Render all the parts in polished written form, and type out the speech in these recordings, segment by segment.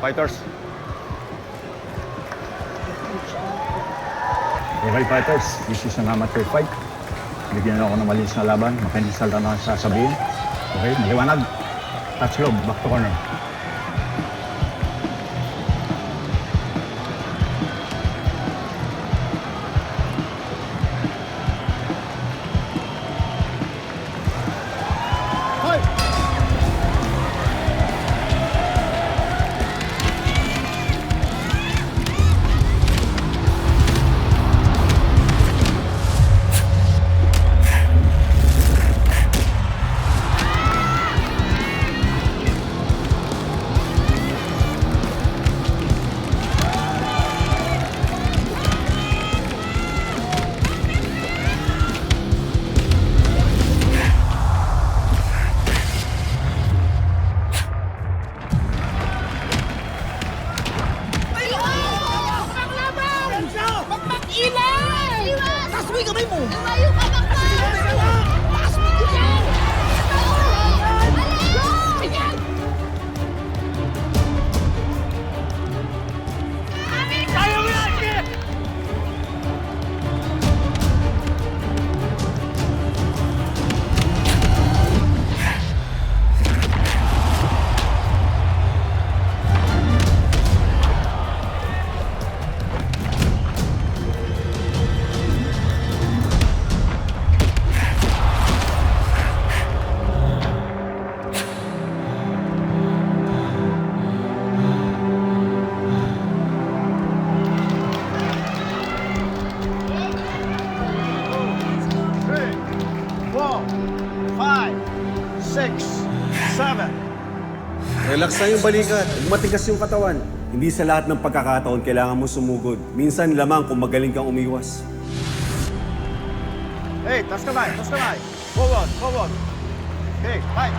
fighters. Okay, fighters. This is an amateur fight. Bigyan ako ng malinis na laban. Makinis na lang ang sasabihin. Okay, maliwanag. Touch lob, back to corner. Relax na yung balikat. Matigas yung katawan. Hindi sa lahat ng pagkakataon kailangan mo sumugod. Minsan lamang kung magaling kang umiwas. Hey, taas kamay, taas kamay. Forward, forward. Okay, fight.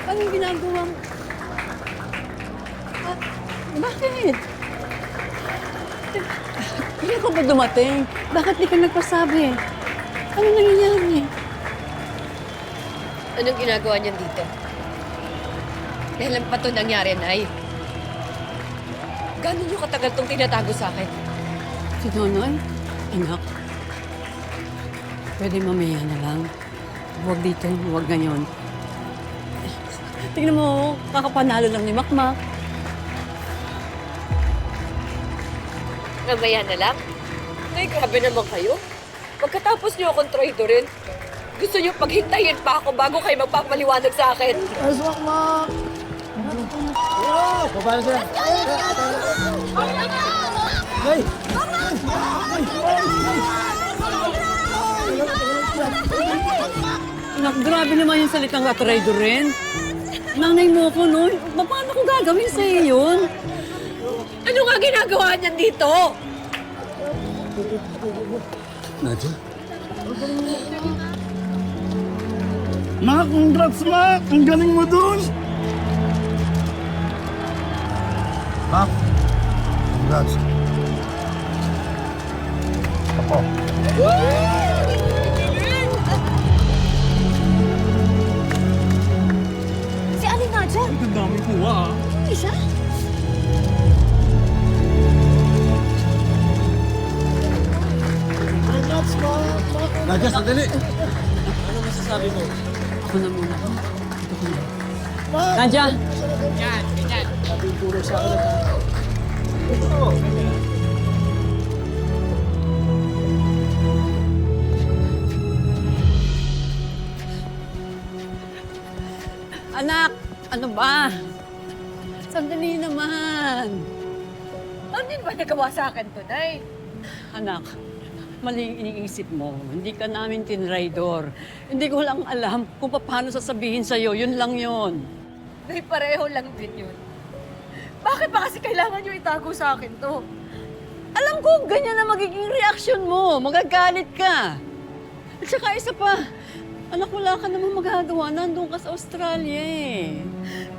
Anong ginagawa mo? Bakit? Kailan ka ba dumating? Bakit di ka nagpasabi? Ano nangyayari? Anong ginagawa niyan dito? Kailan pa ito nangyari, Nay? Gano'n niyo katagal itong tinatago sa akin? Si Nonoy? Anak, pwede mamaya na lang. Huwag dito, huwag ngayon. Tingnan mo, kakapanalo lang ni Makmak. Mamaya na lang? Nay, grabe naman kayo. Pagkatapos niyo akong traidorin, gusto niyo paghintayin pa ako bago kayo magpapaliwanag sa akin. Anak, grabe naman yung salitang katraido rin. Nanay mo ko, no? Paano ko gagawin sa iyo yun? Ano nga ginagawa niyan dito? Nadia? Ma, congrats ma! Ang galing mo dun! Ma, congrats. Ako. Si Aling Nadia? Ang dami kuha ah. Isa? Congrats ma! Nadia, sandali! Ako na muna. Ito ko na. Nadja! Anak, ano ba? Sandali naman. Ano din ba nagawa sa akin to, Nay? Anak, mali yung iniisip mo. Hindi ka namin tinraidor. Hindi ko lang alam kung paano sasabihin sa'yo. Yun lang yun. Nay, pareho lang din yun. Bakit ba kasi kailangan niyo itago sa akin to? Alam ko, ganyan na magiging reaksyon mo. Magagalit ka. At saka isa pa, anak, wala ka namang magagawa. Nandun ka sa Australia eh.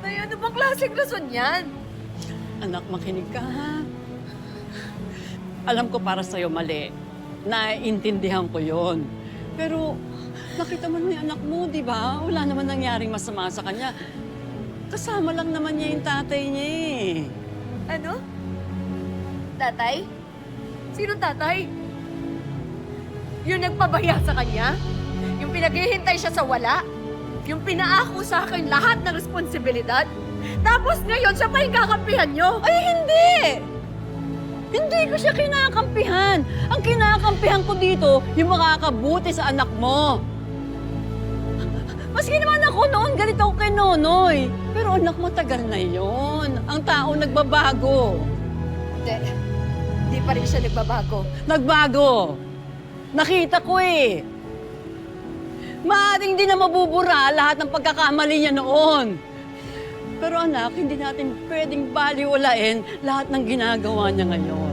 Nay, ano bang klaseng rason yan? Anak, makinig ka ha. Alam ko para sa'yo mali. Naiintindihan ko yon. Pero nakita mo na yung anak mo, di ba? Wala naman nangyaring masama sa kanya. Kasama lang naman niya yung tatay niya eh. Ano? Tatay? Sino tatay? Yung nagpabaya sa kanya? Yung pinaghihintay siya sa wala? Yung pinaako sa akin lahat ng responsibilidad? Tapos ngayon siya pa yung kakampihan niyo? Ay, hindi! Hindi ko siya kinakampihan. Ang kinakampihan ko dito, yung makakabuti sa anak mo. Maski naman ako noon, ganito ako kay Nonoy. Pero anak, matagal na yon. Ang tao nagbabago. Hindi. Hindi pa rin siya nagbabago. Nagbago. Nakita ko eh. Maaaring di na mabubura lahat ng pagkakamali niya noon. Pero anak, hindi natin pwedeng baliwalain lahat ng ginagawa niya ngayon.